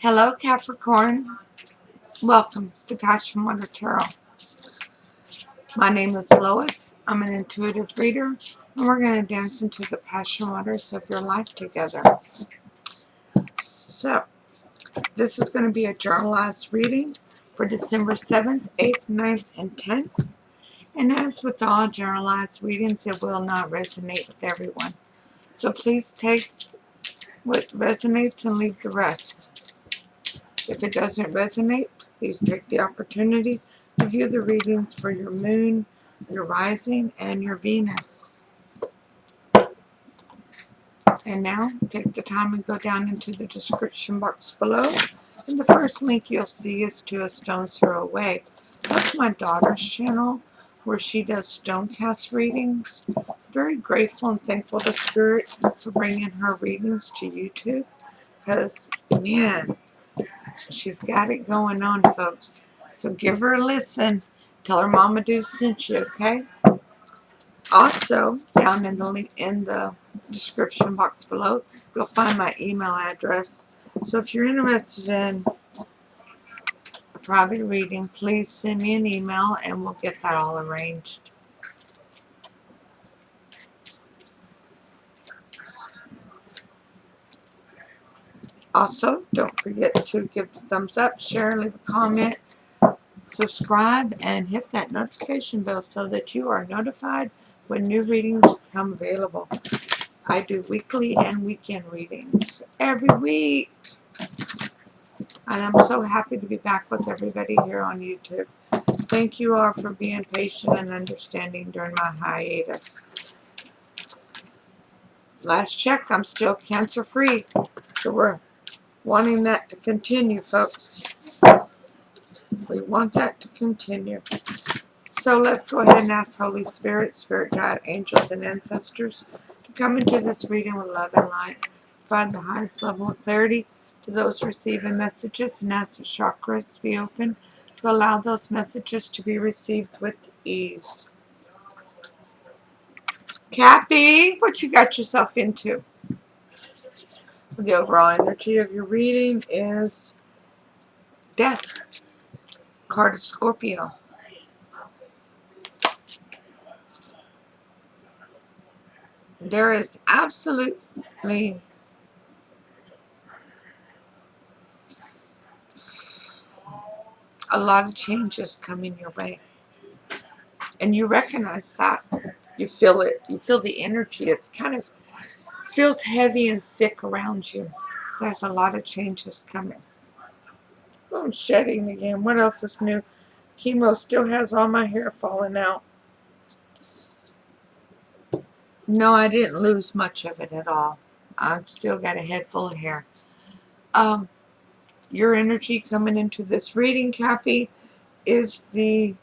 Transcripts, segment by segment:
Hello, Capricorn. Welcome to PassionWater Tarot. My name is Lois. I'm an intuitive reader, and we're going to dance into the passion waters of your life together. So, this is going to be a journalized reading for December 7th, 8th, 9th, and 10th. And as with all journalized readings, it will not resonate with everyone. So please take what resonates and leave the rest. If it doesn't resonate, please take the opportunity to view the readings for your moon, your rising, and your Venus. And now, take the time and go down into the description box below. And the first link you'll see is to AStonesThrowAway. That's my daughter's channel where she does stonecast readings. Very grateful and thankful to Spirit for bringing her readings to YouTube. Because, man, she's got it going on, folks. So give her a listen. Tell her Mama Do sent you, okay? Also, down in the description box below, you'll find my email address. So if you're interested in a private reading, please send me an email and we'll get that all arranged. Also, don't forget to give the thumbs up, share, leave a comment, subscribe, and hit that notification bell so that you are notified when new readings become available. I do weekly and weekend readings every week. And I'm so happy to be back with everybody here on YouTube. Thank you all for being patient and understanding during my hiatus. Last check, I'm still cancer-free. So we're wanting that to continue, folks. We want that to continue. So let's go ahead and ask Holy Spirit, Spirit Guide, angels, and ancestors to come into this reading with love and light. Provide the highest level of clarity to those receiving messages and ask the chakras be open to allow those messages to be received with ease. Cappy, what you got yourself into? The overall energy of your reading is Death, card of Scorpio. There is absolutely a lot of changes coming your way. And you recognize that. You feel it. You feel the energy. It's kind of feels heavy and thick around you. There's a lot of changes coming. Oh, I'm shedding again. What else is new? Chemo still has all my hair falling out. No, I didn't lose much of it at all. I've still got a head full of hair. Your energy coming into this reading, Cappy, is the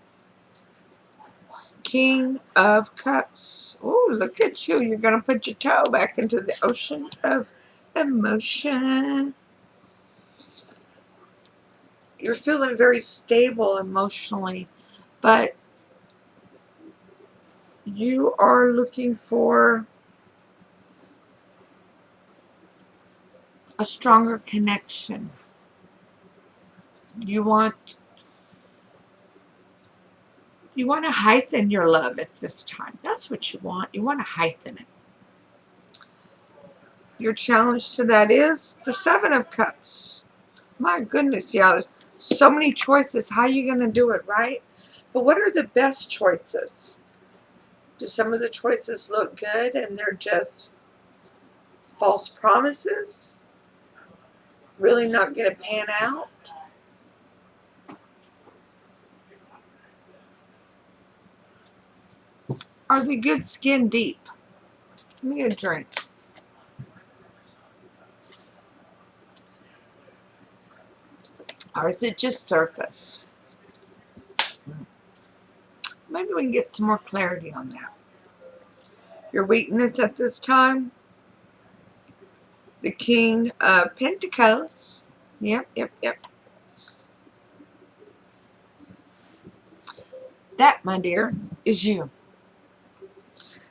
King of Cups. Oh, look at you. You're going to put your toe back into the ocean of emotion. You're feeling very stable emotionally, but you are looking for a stronger connection. You want to heighten your love at this time. That's what you want. You want to heighten it. Your challenge to that is the Seven of Cups. My goodness, yeah, there's so many choices. How are you going to do it, right? But what are the best choices? Do some of the choices look good and they're just false promises? Really not going to pan out? Are they good skin deep? Let me get a drink. Or is it just surface? Maybe we can get some more clarity on that. Your weakness at this time? The King of Pentacles. Yep. That, my dear, is you.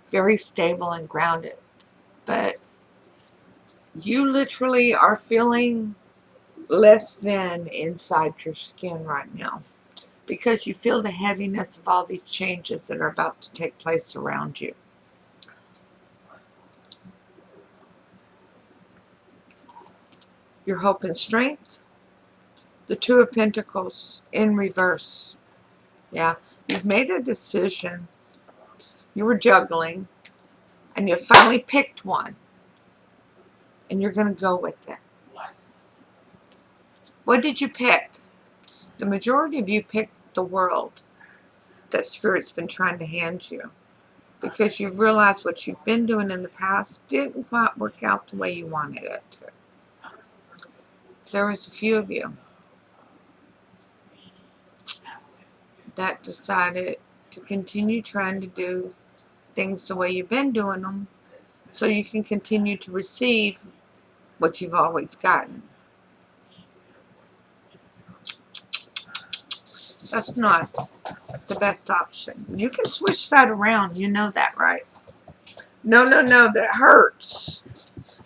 Very stable and grounded. But you literally are feeling less than inside your skin right now, because you feel the heaviness of all these changes that are about to take place around you. Your hope and strength. The Two of Pentacles in reverse. Yeah, you've made a decision. You were juggling, and you finally picked one, and you're going to go with it. What did you pick? The majority of you picked the world that Spirit's been trying to hand you, because you've realized what you've been doing in the past didn't quite work out the way you wanted it to. There was a few of you that decided to continue trying to do things the way you've been doing them, so you can continue to receive what you've always gotten. That's not the best option. You can switch that around. You know that, right? No, no, no. That hurts.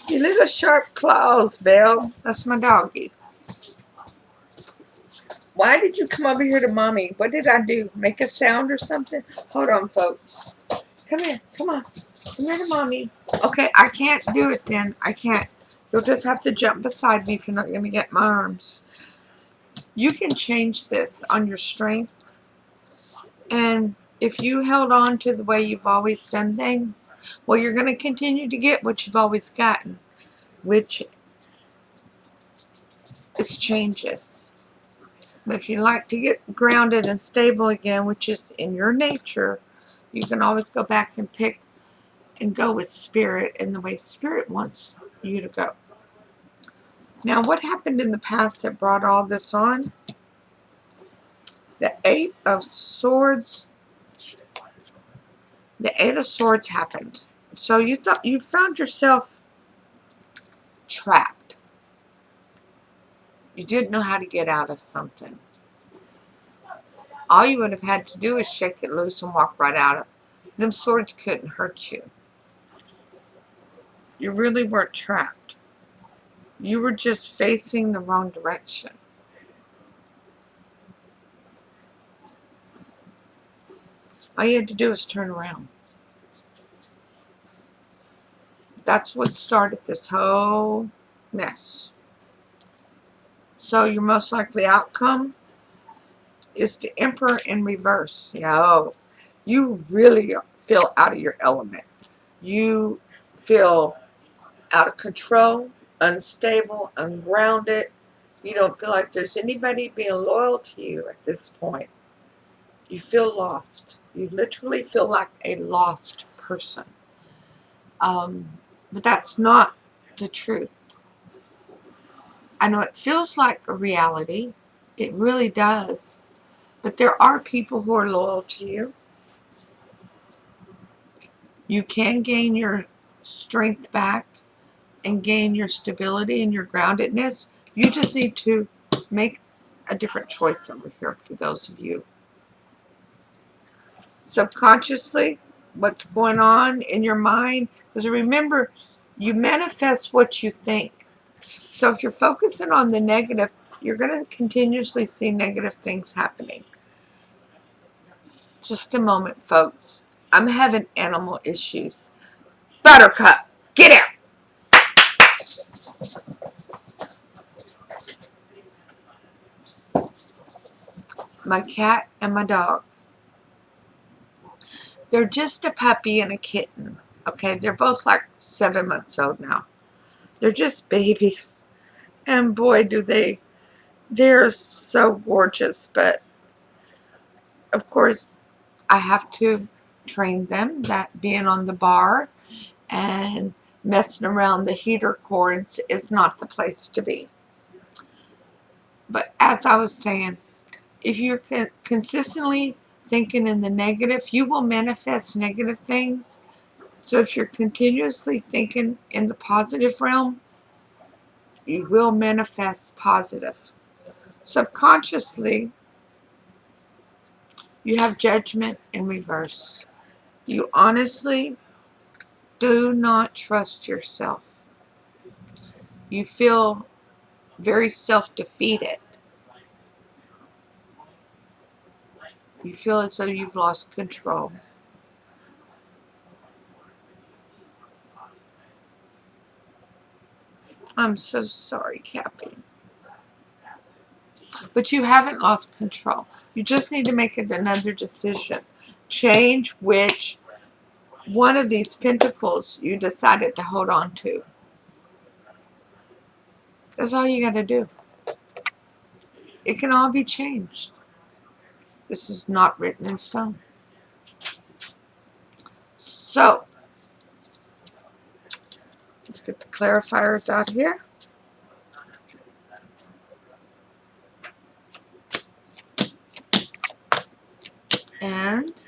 You little sharp claws, Belle. That's my doggy. Why did you come over here to Mommy? What did I do? Make a sound or something? Hold on, folks. Come here. Come on. Come here to Mommy. Okay, I can't do it then. I can't. You'll just have to jump beside me if you're not going to get my arms. You can change this on your strength. And if you held on to the way you've always done things, well, you're going to continue to get what you've always gotten, which is changes. But if you like to get grounded and stable again, which is in your nature, you can always go back and pick and go with Spirit and the way Spirit wants you to go. Now, what happened in the past that brought all this on? The Eight of Swords. The Eight of Swords happened. So you thought you found yourself trapped. You didn't know how to get out of something. All you would have had to do is shake it loose and walk right out of it. Them swords couldn't hurt you. You really weren't trapped. You were just facing the wrong direction. All you had to do was turn around. That's what started this whole mess. So your most likely outcome is the Emperor in reverse. Oh, you really feel out of your element. You feel out of control, unstable, ungrounded. You don't feel like there's anybody being loyal to you at this point. You feel lost. You literally feel like a lost person. But that's not the truth. I know it feels like a reality. It really does. But there are people who are loyal to you. You can gain your strength back and gain your stability and your groundedness. You just need to make a different choice over here for those of you. Subconsciously, what's going on in your mind? Because remember, you manifest what you think. So if you're focusing on the negative, you're going to continuously see negative things happening. Just a moment, folks. I'm having animal issues. Buttercup, get out! My cat and my dog. They're just a puppy and a kitten. Okay, they're both like 7 months old now. They're just babies. And boy, they're so gorgeous. But, of course, I have to train them that being on the bar and messing around the heater cords is not the place to be. But as I was saying, if you're consistently thinking in the negative, you will manifest negative things. So if you're continuously thinking in the positive realm, you will manifest positive. Subconsciously, you have Judgment in reverse. You honestly do not trust yourself. You feel very self-defeated. You feel as though you've lost control. I'm so sorry, Cappy. But you haven't lost control. You just need to make another decision. Change which one of these pentacles you decided to hold on to. That's all you got to do. It can all be changed. This is not written in stone. So, let's get the clarifiers out here. And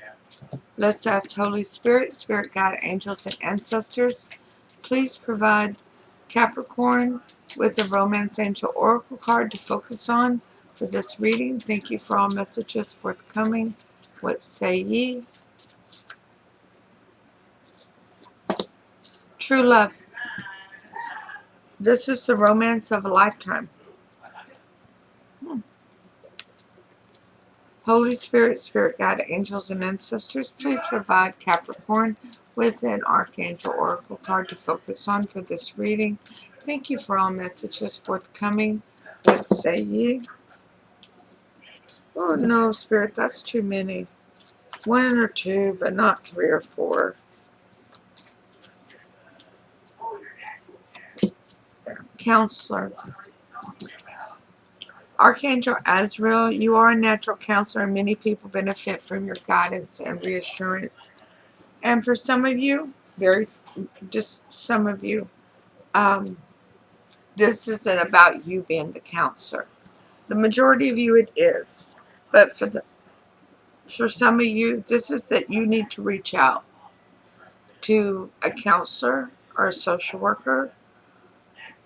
let's ask Holy Spirit, Spirit Guide, Angels, and Ancestors, please provide Capricorn with a Romance Angel Oracle card to focus on for this reading. Thank you for all messages forthcoming. What say ye? True love. This is the romance of a lifetime. Holy Spirit, Spirit Guide, Angels, and Ancestors, please provide Capricorn with an Archangel Oracle card to focus on for this reading. Thank you for all messages forthcoming. What say ye? Oh no, Spirit, that's too many. 1 or 2, but not 3 or 4. Counselor. Archangel Azrael, you are a natural counselor, and many people benefit from your guidance and reassurance. And for some of you, just some of you, this isn't about you being the counselor. The majority of you, it is. But for some of you, this is that you need to reach out to a counselor or a social worker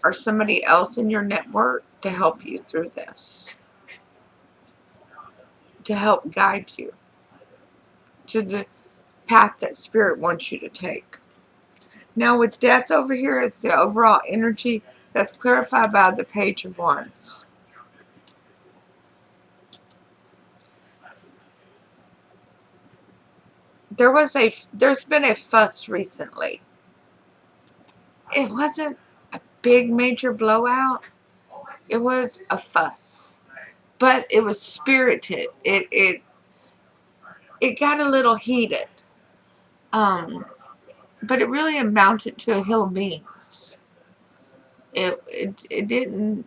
or somebody else in your network to help you through this, to help guide you to the path that Spirit wants you to take. Now with Death over here, it's the overall energy that's clarified by the Page of Wands. There's been a fuss recently. It wasn't a big major blowout. It was a fuss. But it was spirited. It got a little heated. But it really amounted to a hill of beans. It didn't.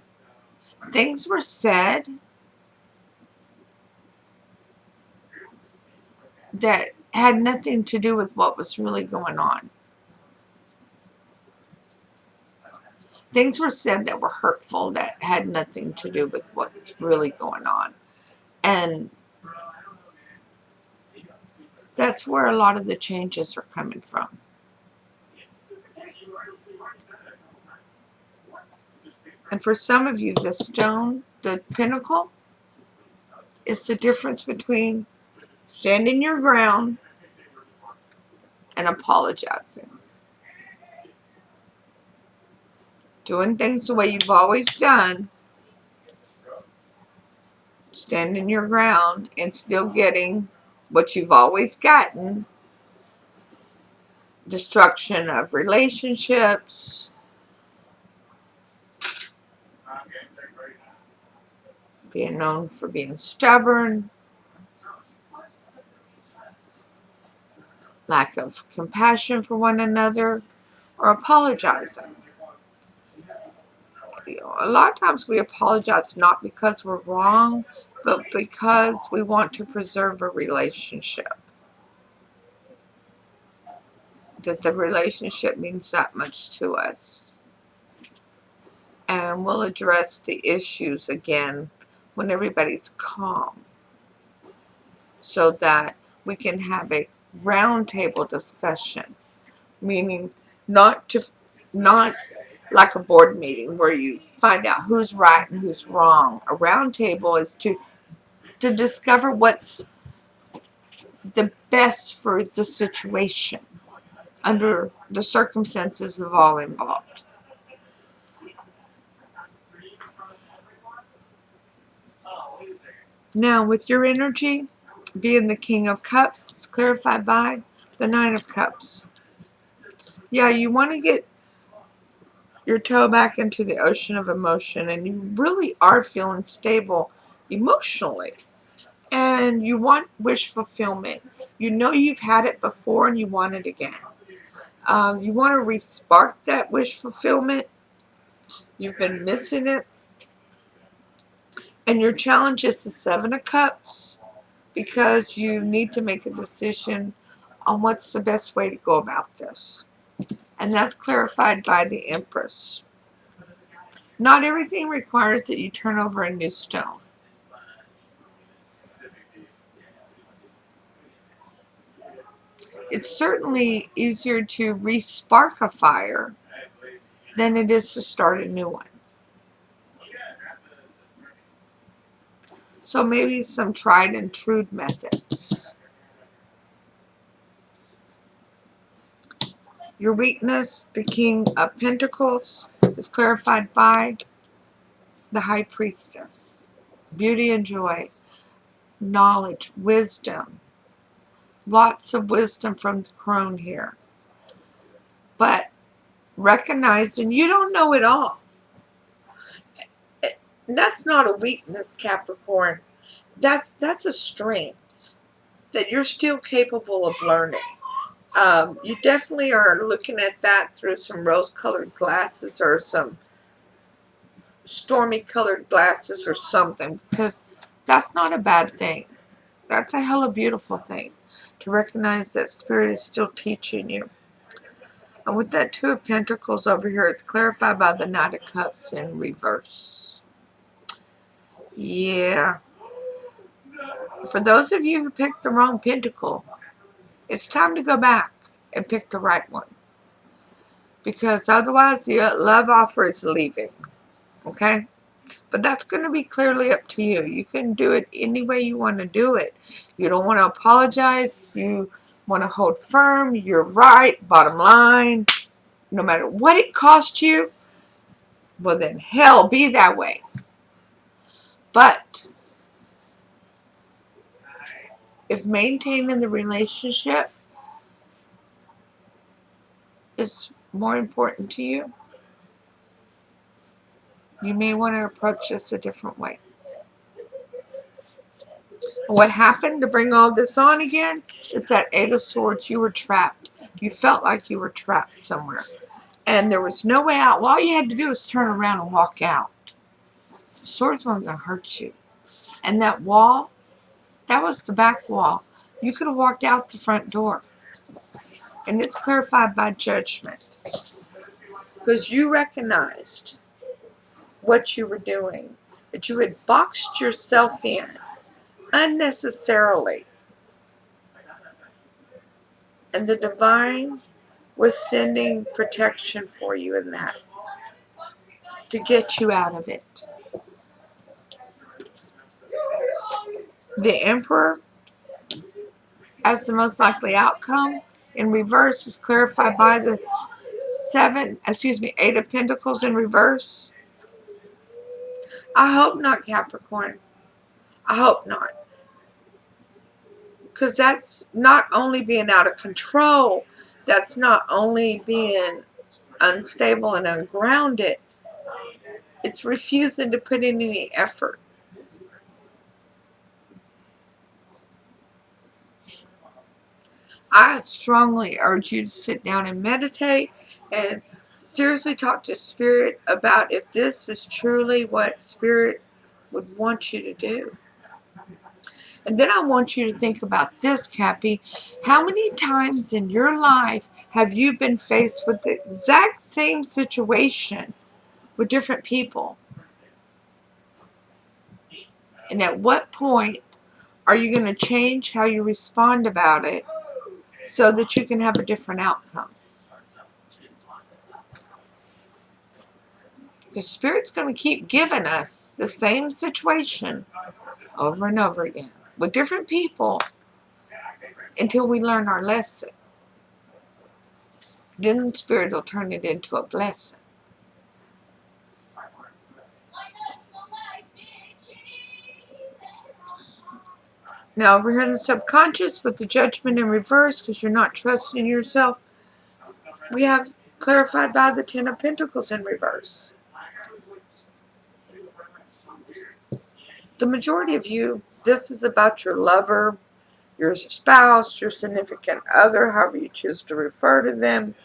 Things were said that had nothing to do with what was really going on. Things were said that were hurtful that had nothing to do with what's really going on. And that's where a lot of the changes are coming from. And for some of you, the stone, the pinnacle, is the difference between standing your ground and apologizing. Doing things the way you've always done, standing your ground, and still getting what you've always gotten. Destruction of relationships, being known for being stubborn, lack of compassion for one another, or apologizing. A lot of times we apologize not because we're wrong, but because we want to preserve a relationship. That the relationship means that much to us. And we'll address the issues again when everybody's calm, so that we can have a roundtable discussion, meaning not like a board meeting where you find out who's right and who's wrong. A roundtable is to discover what's the best for the situation under the circumstances of all involved. Now, with your energy being the King of Cups, it's clarified by the Nine of Cups. Yeah, you want to get your toe back into the ocean of emotion, and you really are feeling stable emotionally. And you want wish fulfillment. You know you've had it before and you want it again. You want to respark that wish fulfillment. You've been missing it. And your challenge is the Seven of Cups, because you need to make a decision on what's the best way to go about this. And that's clarified by the Empress. Not everything requires that you turn over a new stone. It's certainly easier to respark a fire than it is to start a new one. So maybe some tried and true methods. Your weakness, the King of Pentacles, is clarified by the High Priestess. Beauty and joy, knowledge, wisdom. Lots of wisdom from the crone here. But recognizing you don't know it all. That's not a weakness, Capricorn. That's a strength, that you're still capable of learning. You definitely are looking at that through some rose-colored glasses or some stormy-colored glasses or something, because that's not a bad thing. That's a hella beautiful thing, to recognize that Spirit is still teaching you. And with that Two of Pentacles over here, it's clarified by the Knight of Cups in reverse. Yeah. For those of you who picked the wrong pentacle, it's time to go back and pick the right one. Because otherwise the love offer is leaving. Okay? But that's going to be clearly up to you. You can do it any way you want to do it. You don't want to apologize. You want to hold firm. You're right. Bottom line. No matter what it costs you, well then hell, be that way. But if maintaining the relationship is more important to you, you may want to approach this a different way. What happened to bring all this on again is that Eight of Swords, you were trapped. You felt like you were trapped somewhere. And there was no way out. Well, all you had to do was turn around and walk out. Swords weren't going to hurt you. And that wall, that was the back wall. You could have walked out the front door. And it's clarified by judgment. Because you recognized what you were doing. That you had boxed yourself in unnecessarily. And the divine was sending protection for you in that, to get you out of it. The Emperor, as the most likely outcome, in reverse, is clarified by the Eight of Pentacles in reverse. I hope not, Capricorn. I hope not. Because that's not only being out of control, that's not only being unstable and ungrounded, it's refusing to put in any effort. I strongly urge you to sit down and meditate and seriously talk to Spirit about if this is truly what Spirit would want you to do. And then I want you to think about this, Cappy. How many times in your life have you been faced with the exact same situation with different people? And at what point are you going to change how you respond about it so that you can have a different outcome? Because Spirit's going to keep giving us the same situation over and over again with different people until we learn our lesson. Then Spirit will turn it into a blessing. Now, over here in the subconscious with the judgment in reverse because you're not trusting yourself, we have clarified by the Ten of Pentacles in reverse. The majority of you, this is about your lover, your spouse, your significant other, however you choose to refer to them,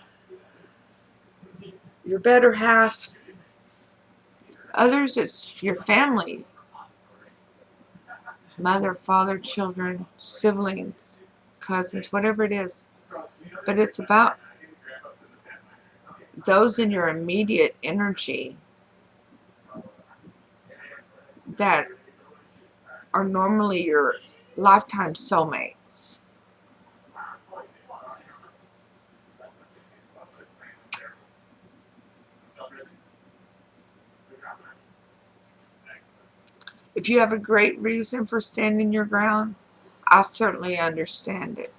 your better half. Others, it's your family, mother, father, children, siblings, cousins, whatever it is. But it's about those in your immediate energy that are normally your lifetime soulmates. If you have a great reason for standing your ground, I certainly understand it.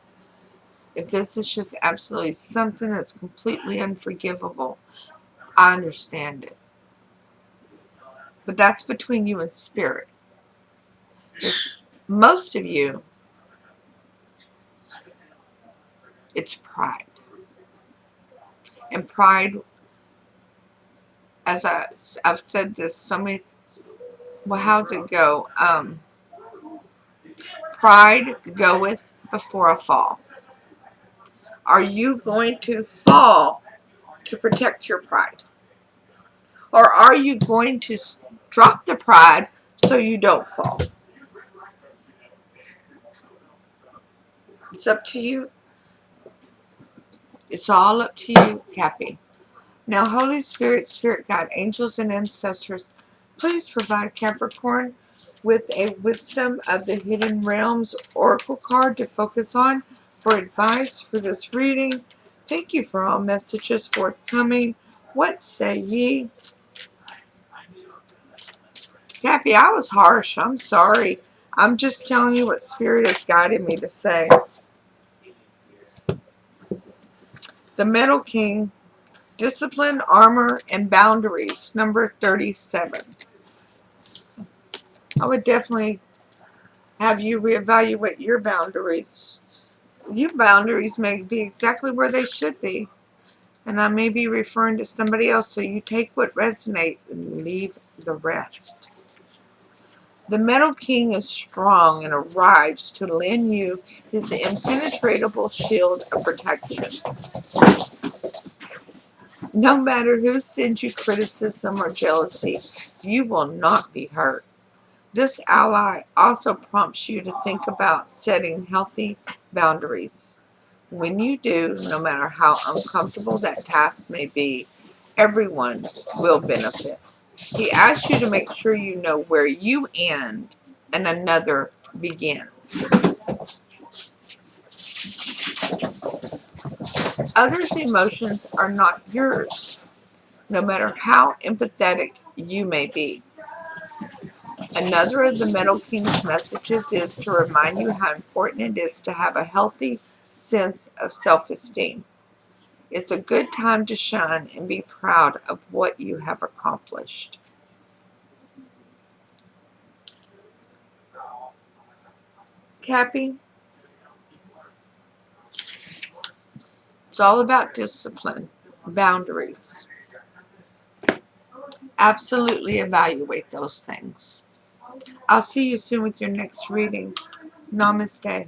If this is just absolutely something that's completely unforgivable, I understand it. But that's between you and spirit. Most of you, it's pride. And pride, as I've said this so many, well, how's it go? Pride goeth before a fall. Are you going to fall to protect your pride? Or are you going to drop the pride so you don't fall? It's up to you. It's all up to you, Cappy. Now, Holy Spirit, Spirit Guide, angels, and ancestors, please provide Capricorn with a Wisdom of the Hidden Realms Oracle card to focus on for advice for this reading. Thank you for all messages forthcoming. What say ye? Cappy, I was harsh. I'm sorry. I'm just telling you what Spirit has guided me to say. The Metal King, Discipline, Armor, and Boundaries, number 37. I would definitely have you reevaluate your boundaries. Your boundaries may be exactly where they should be. And I may be referring to somebody else, so you take what resonates and leave the rest. The Metal King is strong and arrives to lend you his impenetrable shield of protection. No matter who sends you criticism or jealousy, you will not be hurt. This ally also prompts you to think about setting healthy boundaries. When you do, no matter how uncomfortable that task may be, everyone will benefit. He asks you to make sure you know where you end and another begins. Others' emotions are not yours, no matter how empathetic you may be. Another of the Metal King's messages is to remind you how important it is to have a healthy sense of self-esteem. It's a good time to shine and be proud of what you have accomplished. Cappy, it's all about discipline, boundaries. Absolutely evaluate those things. I'll see you soon with your next reading. Namaste.